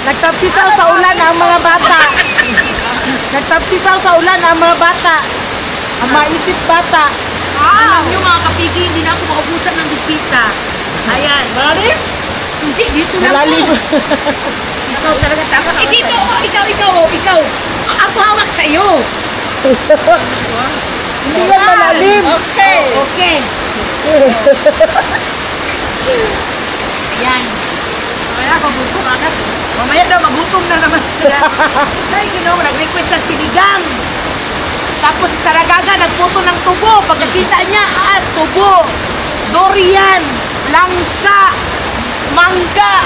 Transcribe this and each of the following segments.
Nagtampisaw sa ulan ang mga bata. Nagtampisaw sa ulan ang mga bata. Ang maisip bata. Alam nyo mga kapigi, hindi na ako maubusan ng bisita. Ayan. Malalim? Hindi, dito na Malalim. Ikaw talaga tama. Dito, ikaw. Ako hawak sa iyo. Hindi yan malalim. Okay. Okay. Yan. Mamaya magutom agad. Mamaya daw magutom na naman sila. Ay, ginawa, nag-request ng sinigang. Tapos si Saragaga nagputo ng tubo. Pagkakita niya, tubo, durian, langka, mangga,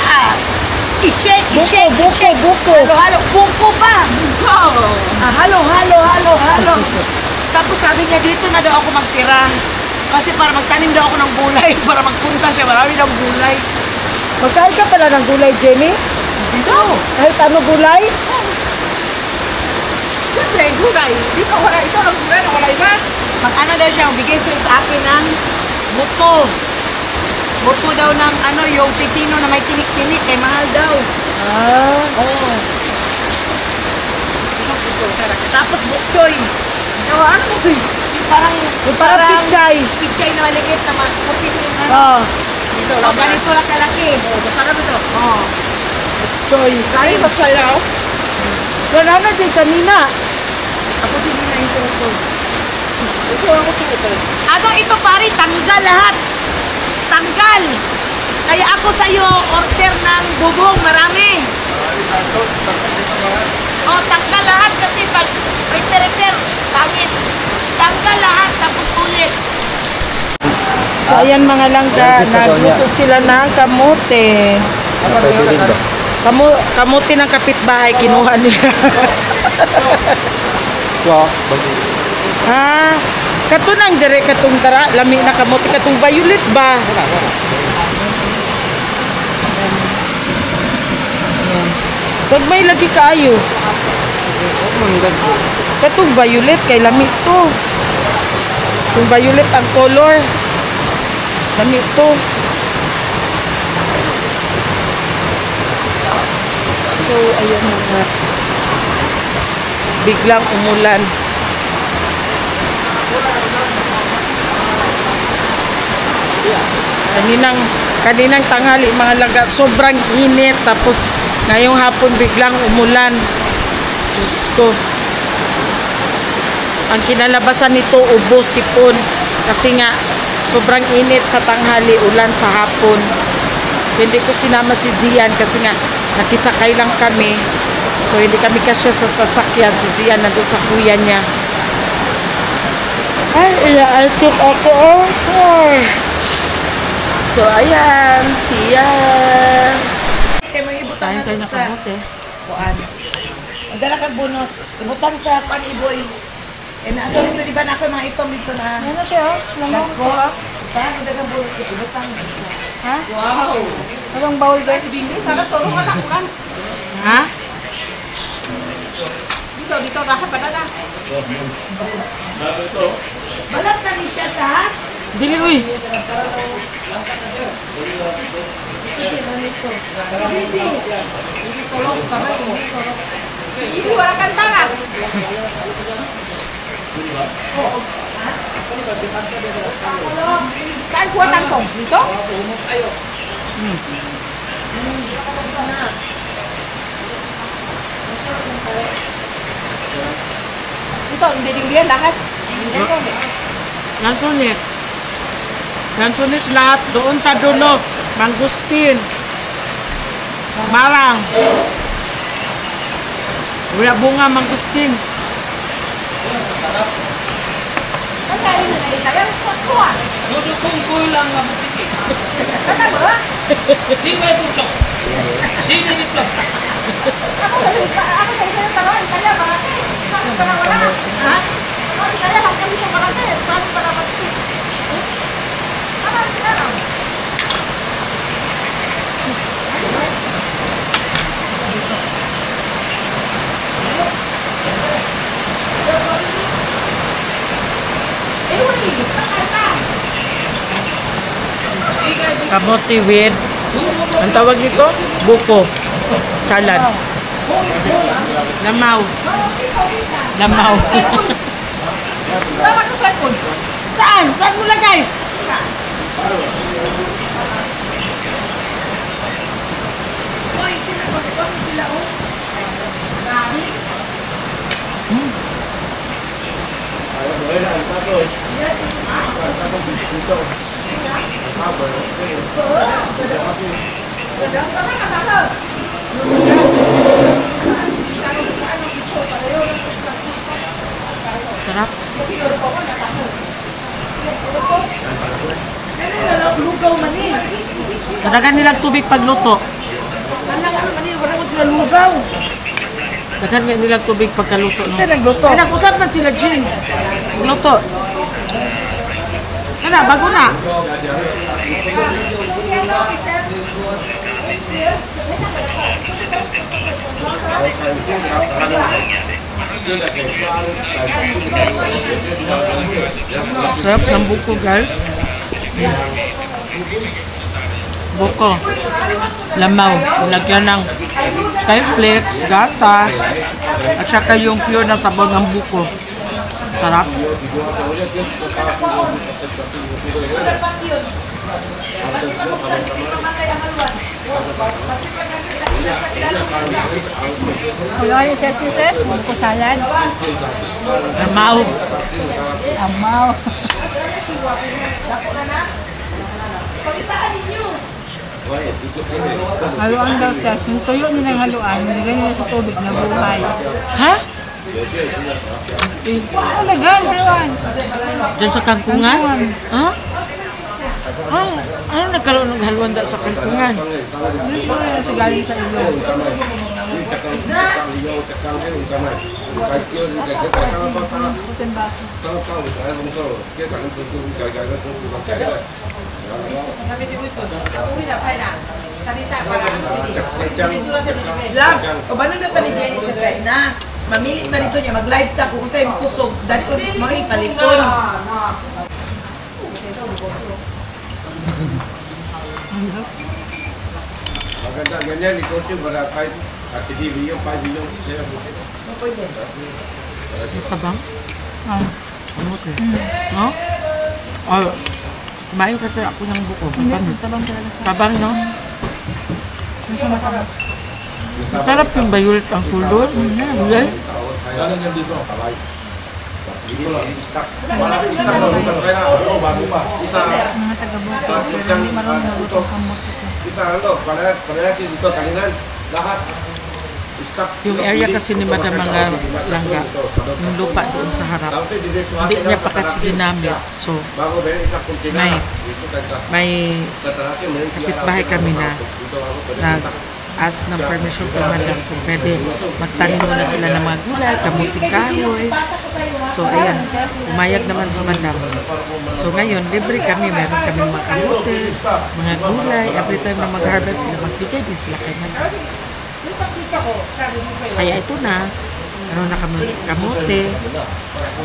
buko. Halo, buko pa. Halo. Tapos sabi niya, dito na daw ako magtira. Kasi para magtanim daw ako ng gulay. Para magpunta siya, marami daw gulay. Magkain ka pala ng gulay, Jenny? Dito. Kahit ano gulay? Siyempre, gulay. Dito, wala ito ng gulay na wala iba. Mag-ano daw siya, bigay siya sa akin ng buto. Buto daw ng yung pipino na may tinik-tinik. Kay mahal daw. Oo. Tapos bukchoy. Ano bukchoy? Parang pichay. Pichay na maliit na makapit yung Dito, ganito lang kalaki. Basta kami ito. Choy. Sa'yo, bukchoy daw. Wala na dyan sa Nina. Ako si Nina yung tungkol. Ito ako tungkol. Ito pare, tanggal lahat. Tanggal. Kaya ako sa'yo, order ng bubong, marami. Tanggal lahat kasi pag repair, pangit. Tanggal lahat, tapos ulit. So ayan mga langga, nagluto sila ng kamote. Kamote ng kapitbahay, kinuha nila. Katunang dire katong tara, lami na kamote, katong violet ba? Pag may lagi kayo. Katong violet, kay lami to. Kung violet ang color, lami to. So, ayan mga. Biglang umulan. Kaninang tanghali mga laga, sobrang init. Tapos ngayong hapon biglang umulan. Diyos ko. Ang kinalabasan nito, ubo, sipon. Kasi nga, sobrang init sa tanghali, ulan sa hapon. Hindi ko sinama si Zian kasi nga, nakisakay lang kami. So, hindi kami kasya sa sasakyan. Si Zian nandun sa kuya niya. Ay, iyaaitik ako. So, ayan. Siya. Tayo tayo na kamote. Kuan. Magdala kang bunot. Ibutang sa paniboy. Nato dito, di ba na ako mga itom dito na. Ano siya? Langaw gusto ka? Magdala kang bunot. Ibutang. Ha? Wow. Anong bawal ba? Sana tulungan ako kan. Ha? Dito, rahat pa na. Balat na ni siya ta. Dili, uy. Hindi, wala kang tara. Saan kuha tangkong? Dito? Dito, hindi din lahat. Nansunis lahat doon sa dulo. Mangustin. Marang. Wala bunga mangustin. Ang kaya na naitayan, kuha. Kung lang ang mabuti. Ano ba? Sino ay puso? Sino dito? Ako sa isa ng talon, kaya barate. Saan para wala? Ha? Ako kaya lang kami sa barate. Saan para barate? Ano? Kamote with, ang tawag nito? Buko. Salad. Lamaw. Lamaw. Saan ako sa phone? Saan? Saan mo lagay? Oy, sila oh. Grabe. Sarap. Lugaw man eh. Daghan nilang tubig pagluto. Anak ano man eh, wala ko sila lugaw. Daghan nga nilang tubig pagkaluto. No? Sila nagluto. Ay, nag-usap man sila, Jing. Luto. Ano, bago na. Sarap ng buko, guys. Buko. Lamaw. Lagyan ng skyflakes, gatas, at saka yung pure na sabaw ng buko. Sarap. Wala yung ses, buko salad. Lamaw. Amaw. Haluan daw siya. Yung tuyo nilang haluan, nilagay nila sa tubig na buhay. Ha? Alagan, haluan. Diyan sa kangkungan? Ha? Ah, ano nagkaroon ng haluan sa kangkungan? Ano siguro yung sa galing sa ilo? Putin ba? Sabi si Wilson, uwi na, kaya na. Salita para Love, o ba nang natanig niya sa try na? Mamilit na rito niya, mag-live ka kung sa'yo kusog. Dahil ko mga ipaliton. Maganda ganyan, negosyo para kahit at hindi bilyon, 5 bilyon. Tabang? Ano okay? No? Oh, kumain kasi ako ng buko. Tabang talaga siya. Tabang, no? Ano siya matabas? Masarap yung bayulit ang kulor. Gulay. Galing yan dito, kabay. Dito lang, stock. Wala rin stock na luto. Kaya na, ano, bago pa. Isa, Mga taga-buto, pero hindi marunong naluto ang kamot ito. isa, ano, parehas dito, kalinan. Lahat. Stock. Yung area kasi ni Madam mga langga, yung lupa doon sa harap, hindi niya pa kasi ginamit. So, Bago ba yun, stock kung may kapitbahay kami na nag-ask ng permission kay Madam kung pwede magtanim muna sila ng mga gulay, kamuting kahoy. So, ayan, umayag naman si Madam. So, ngayon, libre kami. Meron kami mga kamote, mga gulay. Every time na mag-harvest sila, magbigay din sila kay Madam. Kaya ito na, ano na kami kamote.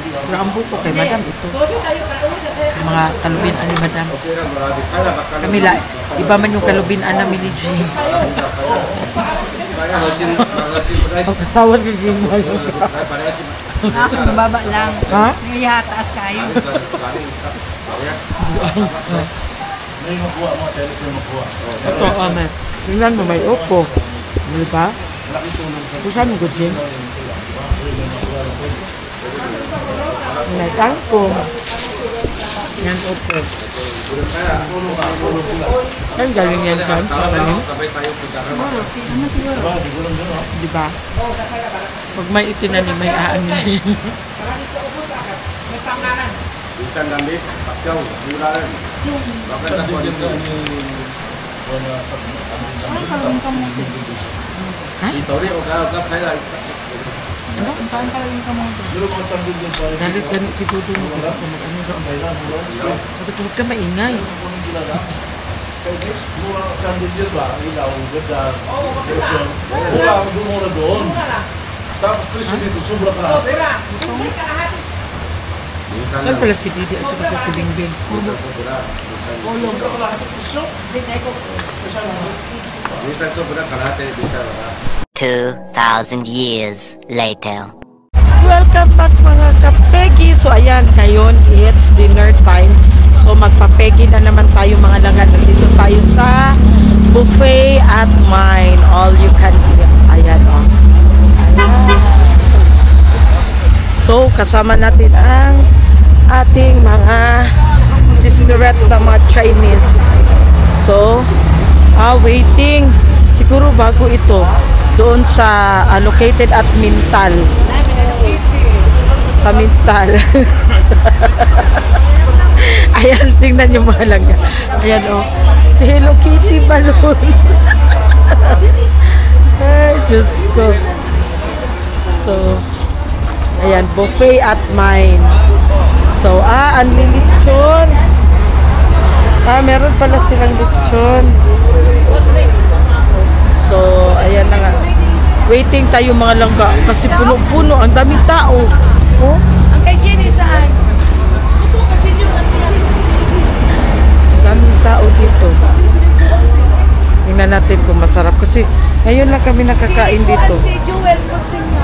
Pero ang buko kay Madam ito. Yung mga kalubinan ni Madam. Kamila, iba man yung kalubinan namin ni Jay. Pagkatawad ni Jay mo. Ako, mababa lang. Ha? Ngayon, taas kayo. Ito, ame. Tingnan mo, may upo. Di ba? Kung saan mo gudin? May kangkong. Yan upo. Saan galing yan dyan? Sa kanin? Ano siguro? Di ba? Pag may itinanim, may aanin. Ikan dambit, pakyaw, gularan. Bakit na po dito? Ay, kalawin kamot. Ha? Itori o kaya kaya Ano? Ang parang kalawin kamot. Galit ganit si Dudu mo. Ano daw? Sabi ko, huwag ka maingay. Saan pala si Didi at saka sa Tibingbing? Bisa so pura kalahati bisa. 2,000 years later. Welcome back mga kapegi. So ayan, ngayon it's dinner time. So magpapegi na naman tayo mga langga. Nandito tayo sa buffet at mine. All you can eat. Ayan o. Ayan. So kasama natin ang ating mga sisterette na mga Chinese. So waiting. Siguro bago ito. Doon sa located at Mintal. Sa Mintal. Ayan, tingnan nyo mga langga. Ayan o. Si Hello Kitty balloon. Ay, Diyos ko. So, ayan, buffet at mine. So, ang lechon. Meron pala silang lechon. So, ayan na nga. Waiting tayo mga langga. Kasi puno-puno. Ang daming tao. Oh? Ang kay Jenny saan? Daming tao dito. Tingnan natin kung masarap. Kasi ngayon lang kami nakakain dito. Si Jewel, pagsinyo.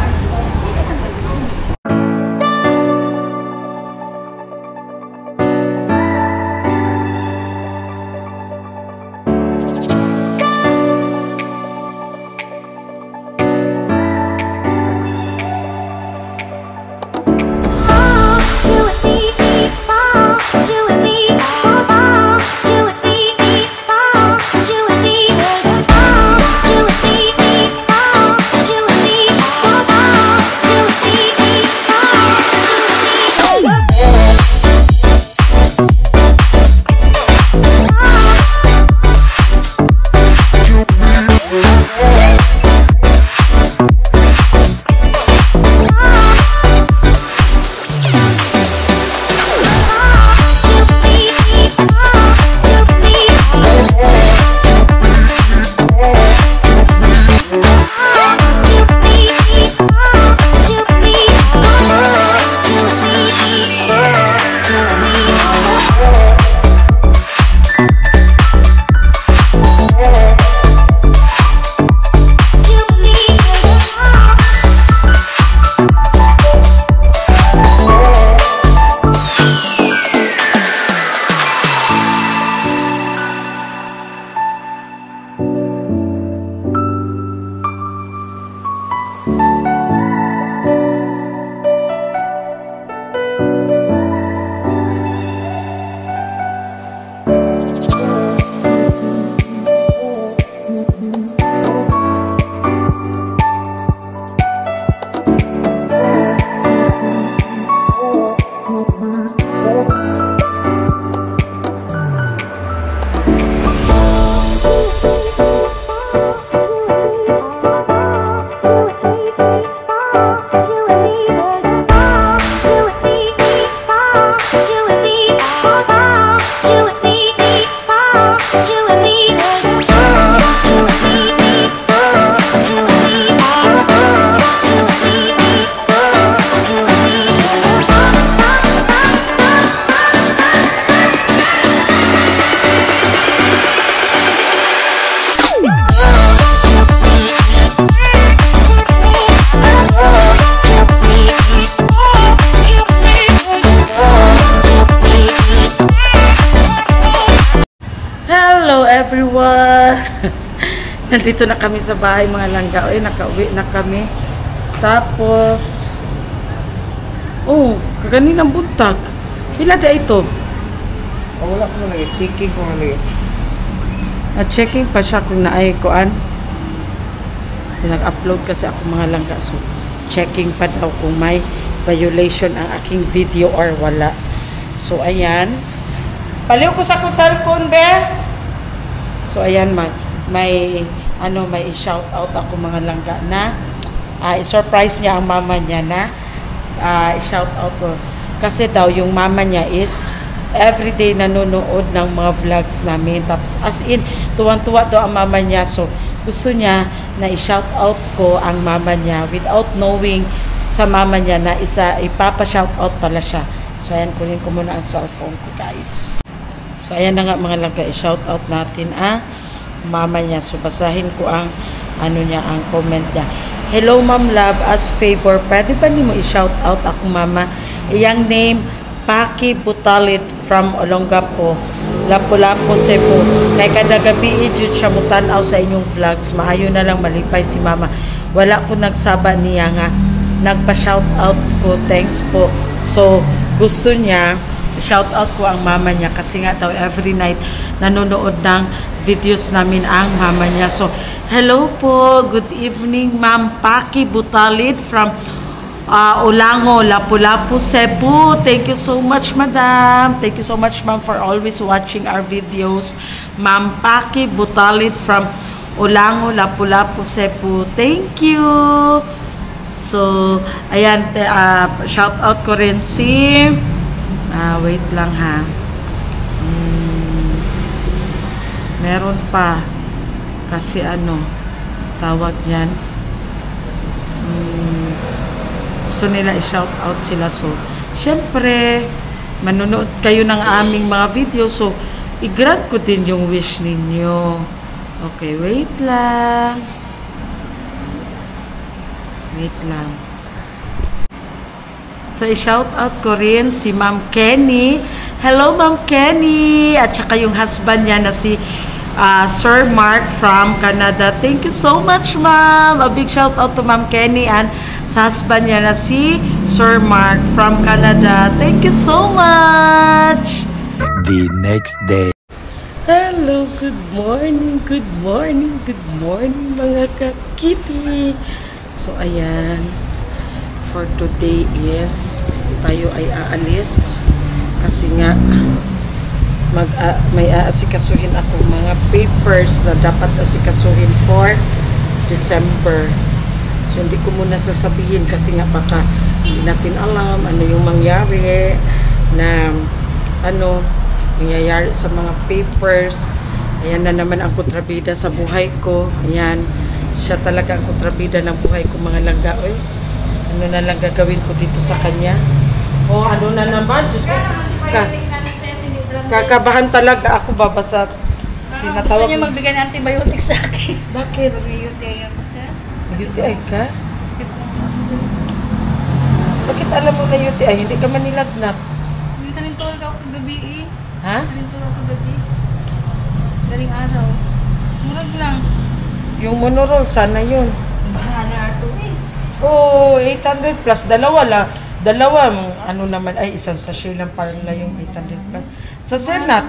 Everyone! Nandito na kami sa bahay mga langga. Nakauwi na kami. Tapos kaganinang buntag. Pila da ito? Wala ko na checking ko na Na-checking pa siya kung naay kuan. Nag-upload kasi ako mga langga. So, checking pa daw kung may violation ang aking video or wala. So, ayan. Paliw ko sa akong cellphone, be. So ayan, may i-shout out ako mga langga na i-surprise niya ang mama niya na i-shout out ko. Kasi daw yung mama niya is everyday nanonood ng mga vlogs namin. Tapos as in, tuwang-tuwa daw ang mama niya. So gusto niya na i-shout out ko ang mama niya without knowing sa mama niya na ipapa-shout out pala siya. So, ayan, kunin ko muna ang cellphone ko, guys. So, ayan na nga mga langga, i-shout out natin ang mama niya. So, basahin ko ang, ang comment niya. Hello, Ma'am Love, as favor, pwede ba ni mo i-shout out ako, mama? Iyang name, Paki Butalit from Olongapo, Lapu-Lapu, Cebu. Kay kada gabi, jud siya mutanaw sa inyong vlogs. Maayo na lang malipay si mama. Wala ko nagsaba niya nga. Nagpa-shout out ko. Thanks po. So, gusto niya, shout out ko ang mama niya kasi nga daw every night nanonood ng videos namin ang mama niya. So, hello po. Good evening, Ma'am Paki Butalit from Olango, Lapu-Lapu, Cebu. Thank you so much, Madam. Thank you so much, Ma'am, for always watching our videos. Ma'am Paki Butalit from Olango, Lapu-Lapu, Cebu. Thank you. So, ayan, shout out ko rin si wait lang ha. Meron pa kasi tawag yan. Gusto nila i-shout out sila. So, syempre, manonood kayo ng aming mga video. So, i-grant ko din yung wish ninyo. Okay, wait lang. Wait lang. So, i-shout out ko rin si Ma'am Kenny. Hello, Ma'am Kenny! At saka yung husband niya na si Sir Mark from Canada. Thank you so much, Ma'am! A big shout out to Ma'am Kenny and sa husband niya na si Sir Mark from Canada. Thank you so much! The next day. Hello, good morning, good morning, good morning mga ka-kitty! So, ayan. For today is tayo ay aalis kasi nga may aasikasuhin ako mga papers na dapat asikasuhin for December. So, hindi ko muna sasabihin kasi nga baka hindi natin alam ano yung mangyari na nangyayari sa mga papers. Ayan na naman ang kontrabida sa buhay ko. Ayan. Siya talaga ang kontrabida ng buhay ko, mga langga. Oy, ano na lang gagawin ko dito sa kanya? O, ano na naman? Diyos ko. Kakabahan talaga ako babasa. Gusto niya magbigay ng antibiotic sa akin. Bakit? Mag-UTI ako, sis. UTI ka? Sakit ko. Bakit alam mo na UTI? Hindi ka man nilagnat. Hindi talintol ka ako kagabi eh. Ha? Talintol ako kagabi. Galing araw. Murag lang. Yung monorol, sana yun. Bahala ito eh. Oh, 800 plus. Dalawa lang. Dalawa, naman, ay isang sachet lang parang na yung 800 plus. Sa Senate.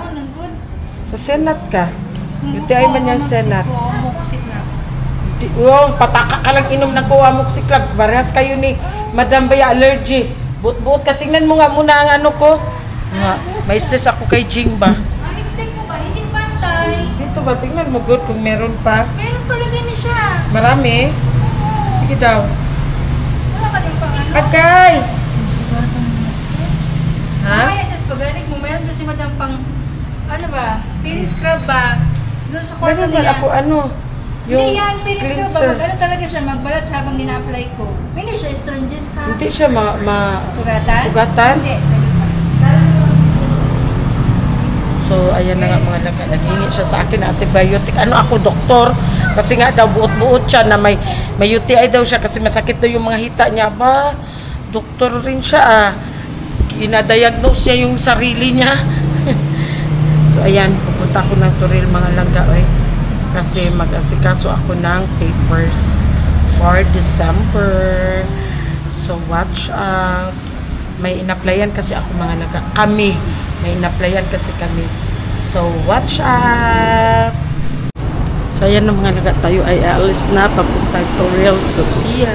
Sa Senate ka. UTI man yan, Senate. Muksit na. Wow, pataka ka lang inom ng Coamoxiclav Club. Parehas kayo ni Madam Baya allergy. Buot-buot ka. Tingnan mo nga muna ang ko. Nga, may sis ako kay Jing ba? Ang lipstick mo ba? Hindi pantay. Dito ba? Tingnan mo good kung meron pa. Meron pala ganyan siya. Marami? Sige daw. Wala ka din pang Agay! Ha? Mamaya sis, pag-anig mo, meron doon si Madam pang, pili scrub ba? Doon sa kwarto Meron ba niya. ako Hindi yan, pili scrub ba? cleanser. Mag-ano talaga siya, magbalat siya habang gina-apply ko. Hindi siya astringent ha? Hindi siya Sugatan? Sugatan? Hindi, saglit pa. So, ayan na nga mga langga. Naghingi siya sa akin ng antibiotic. Ako, doktor? Kasi nga daw, buot-buot siya na may UTI daw siya kasi masakit daw yung mga hita niya. Ba, doktor rin siya Ina-diagnose niya yung sarili niya. So, ayan, pupunta ko ng Toril mga langga. Kasi mag-asikaso ako ng papers for December. So, watch out. May in-applyan kasi ako mga langga. Kami. May in-applyan kasi kami. So, watch out. So, ayan na mga langga. Tayo ay aalis na. Papunta Toril. So, see ya.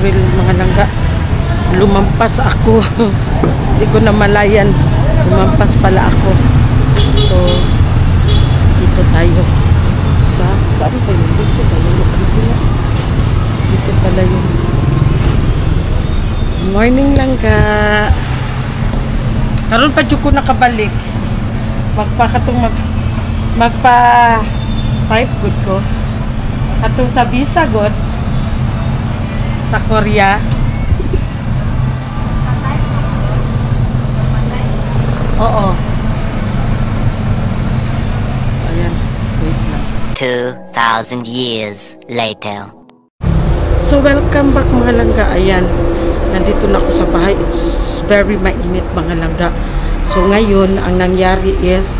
Sorry mga langga. Lumampas ako. Hindi ko na malayan. Lumampas pala ako. So, dito tayo. Saan ba yun? Dito tayo. Dito pala yun. Morning langga. Karon pa dyan ko nakabalik. Magpa-type good ko. Katong sa visa god sa Korea. Oo. So, ayan. Wait lang. 2,000 years later. So, welcome back mga langga. Ayan. Nandito na ako sa bahay. It's very mainit mga langga. So, ngayon, ang nangyari is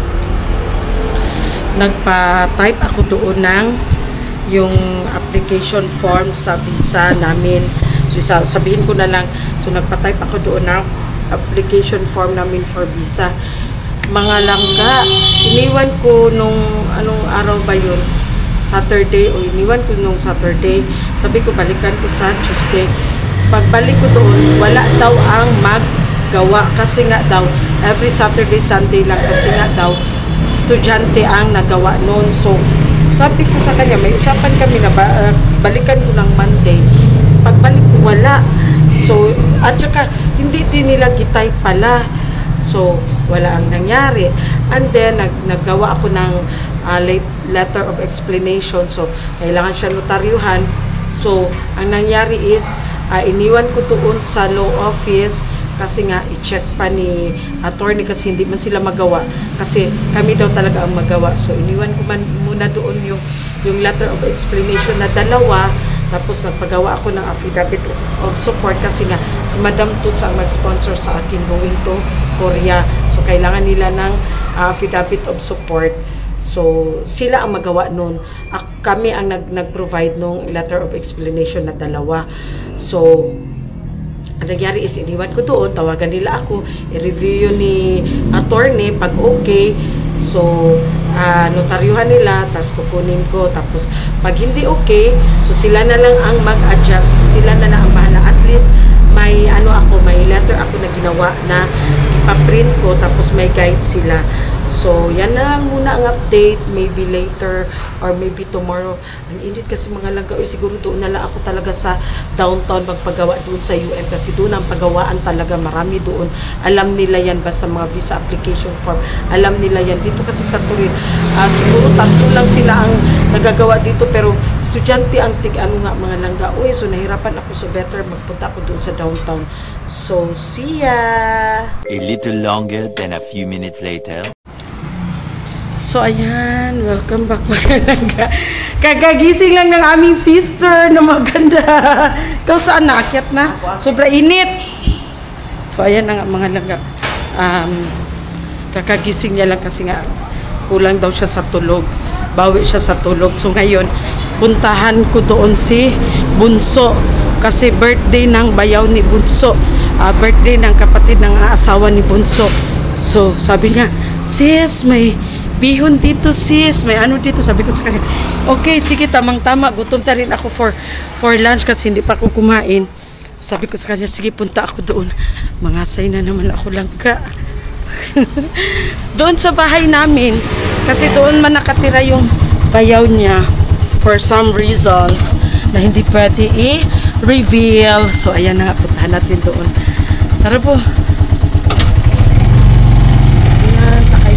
nagpa-type ako doon ng yung application form sa visa namin. So, sabihin ko na lang. So, nagpa-type ako doon ng application form namin for visa. Mga langga, iniwan ko nung anong araw ba yun? Saturday, o iniwan ko nung Saturday. Sabi ko, balikan ko sa Tuesday. Pagbalik ko doon, wala daw ang maggawa. Kasi nga daw, every Saturday, Sunday lang. Kasi nga daw, estudyante ang nagawa noon. So, sabi ko sa kanya, may usapan kami na balikan ko ng Monday. Pagbalik ko, wala. So, at saka, hindi din nila gitay pala. So, wala ang nangyari. And then, naggawa ako ng letter of explanation. So, kailangan siya notaryuhan. So, ang nangyari is, iniwan ko doon sa law office kasi nga i-check pa ni attorney kasi hindi man sila magawa kasi kami daw talaga ang magawa. So iniwan ko man muna doon yung letter of explanation na dalawa, tapos nagpagawa ako ng affidavit of support kasi nga si Madam Toots ang mag-sponsor sa akin going to Korea. So kailangan nila ng affidavit of support. So sila ang magawa noon. Kami ang nag-provide nung letter of explanation na dalawa. So ang nangyari is, iniwan ko doon, tawagan nila ako, i-review yun ni attorney, pag okay, so, notaryuhan nila, tapos kukunin ko, tapos, pag hindi okay, so sila na lang ang mag-adjust, sila na lang ang bahala, at least, may, may letter ako na ginawa na ipaprint ko, tapos may guide sila. So, yan na lang muna ang update. Maybe later or maybe tomorrow. Ang init kasi mga langga. Siguro doon na lang ako talaga sa downtown magpagawa doon sa UN. Kasi doon ang pagawaan talaga. Marami doon. Alam nila yan ba sa mga visa application form. Alam nila yan. Dito kasi sa Turin, siguro tatlo lang sila ang nagagawa dito. Pero estudyante ang mga langga. Uy, so nahirapan ako. So better magpunta ako doon sa downtown. So, see ya! A little longer than a few minutes later. So, ayan. Welcome back mga langga. Kagagising lang ng aming sister na maganda. Ikaw saan na? Akyat na? Sobra init. So, ayan na nga mga langga. Kakagising niya lang kasi nga kulang daw siya sa tulog. Bawi siya sa tulog. So, ngayon, puntahan ko doon si Bunso. Kasi birthday ng bayaw ni Bunso. Birthday ng kapatid ng asawa ni Bunso. So, sabi niya, sis, may bihon dito sis, may ano dito. Sabi ko sa kanya, okay, sige, tamang-tama, gutom na rin ako for lunch kasi hindi pa ako kumain. Sabi ko sa kanya, sige, punta ako doon. Mangasay na naman ako langga. Doon sa bahay namin, kasi doon man nakatira yung bayaw niya for some reasons na hindi pwede i-reveal. So, ayan na nga, puntahan natin doon. Tara po.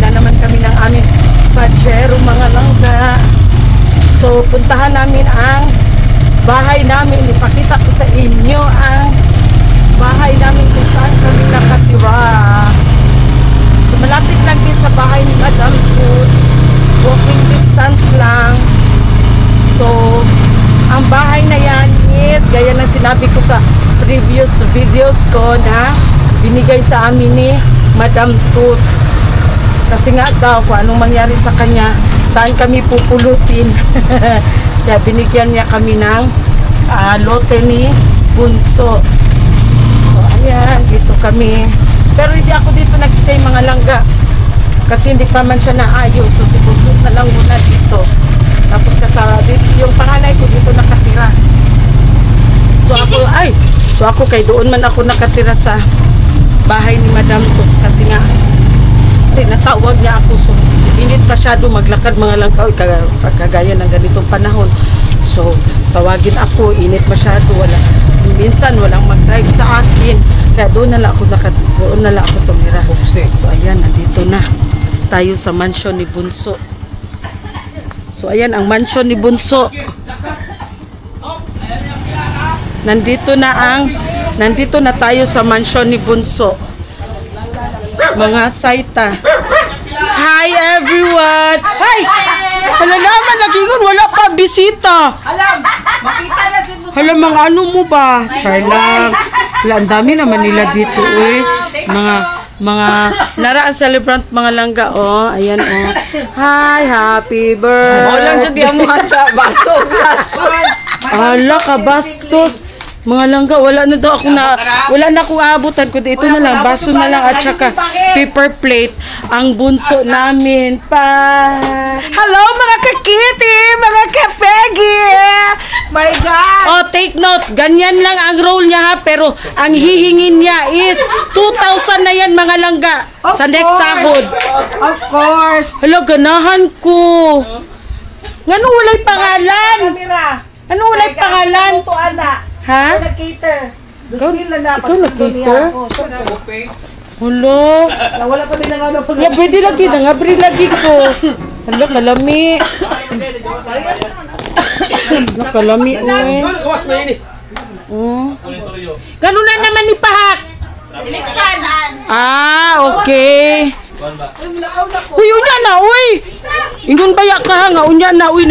Naman kami ng aming pajero mga langga. So puntahan namin ang bahay namin. Ipakita ko sa inyo ang bahay namin kung saan kami nakatira. So malapit lang din sa bahay ni Madam Toots. Walking distance lang. So ang bahay na yan is gaya ng sinabi ko sa previous videos ko na binigay sa amin ni Madam Toots. Kasi nga daw kung anong mangyari sa kanya, saan kami pupulutin. Kaya binigyan niya kami ng lote ni Bunso. So ayan, dito kami. Pero hindi ako dito nagstay mga langga. Kasi hindi pa man siya naayos. So si Bunso na lang muna dito. Tapos kasama dito, yung panganay ko dito nakatira. So ako kay doon man ako nakatira sa bahay ni Madam Tots kasi nga tinatawag niya ako, so init masyado maglakad mga langkaw kagaya ng ganitong panahon. So tawagin ako, init masyado, minsan walang mag-drive sa akin, kaya doon na lang ako tumira. So ayan, nandito na tayo sa mansion ni Bunso. So ayan ang mansion ni Bunso. Nandito na tayo sa mansion ni Bunso. Mga saita. Hi everyone. Hi. Hala naman lagi wala pa bisita. Alam, makita na si Bunso. Hala mga ano mo ba? Char lang. Hala, ang dami naman nila dito eh. Mga naraan celebrant mga langga oh. Ayan oh. Hi, happy birthday. Walang siya diyan mo hata. Baso. Ala ka bastos. Mga langga, wala na akong aabutan kundi ito na lang, baso na lang at saka paper plate ang bunso namin pa. Hello mga kakiti, mga kapegi. My God. Oh, take note, ganyan lang ang role niya ha, pero ang hihingin niya is 2,000 na yan mga langga sa next sahod. Of course. Hala, ganahan ko. Ngano walay pangalan? Ano walay pangalan? Ito anak. Ha? Nag-cater. Ikaw nag-cater? Hala. Wala pa din ang ano pag... Hala, pwede lagi na nga, lagi ko. Hala, kalami. Hala, kalami, uy. Kawas mo ini. Ganun na naman ni Pahak. Okay. Uy, unya na, uy. Ingon baya ka nga, unya na, uy.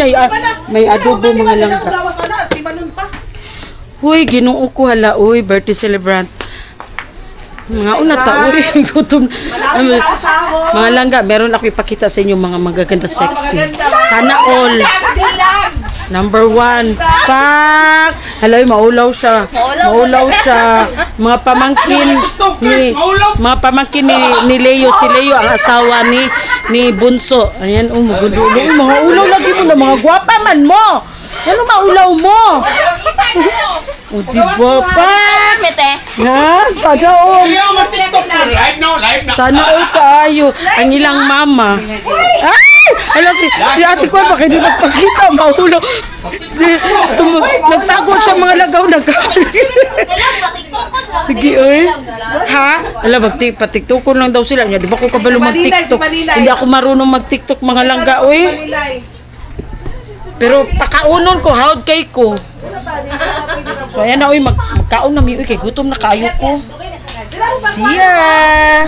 May adobo mga langka. Uy, ginoo ko hala, uy, birthday celebrant. Mga una ta, uy, gutom. Mga langga, meron ako ipakita sa inyo mga magaganda sexy. Sana all. Number 1, pak! Hala, maulaw siya. Maulaw siya. Mga pamangkin ni Leo. Si Leo ang asawa ni Bunso. Ayan, magulo. Mga ulaw lagi mo na, mga gwapa man mo. Ano maulaw mo? O diba pa? Ha? Sana all. Sana all kaayo. Ang ilang mama. Ay! Alam si ate ko bakit hindi nagpakita, maulaw. Nagtago siya mga lagaw Sige, oy. Ha? Alam, patiktok lang daw sila. Di ba ko kabalo mag-tiktok? Hindi ako marunong mag-tiktok mga langga, oy. Pero pakaunon ko, hawd kay ko. So ayan na, oy, magkaon na mi, oy, kay gutom na kayo ko. See ya!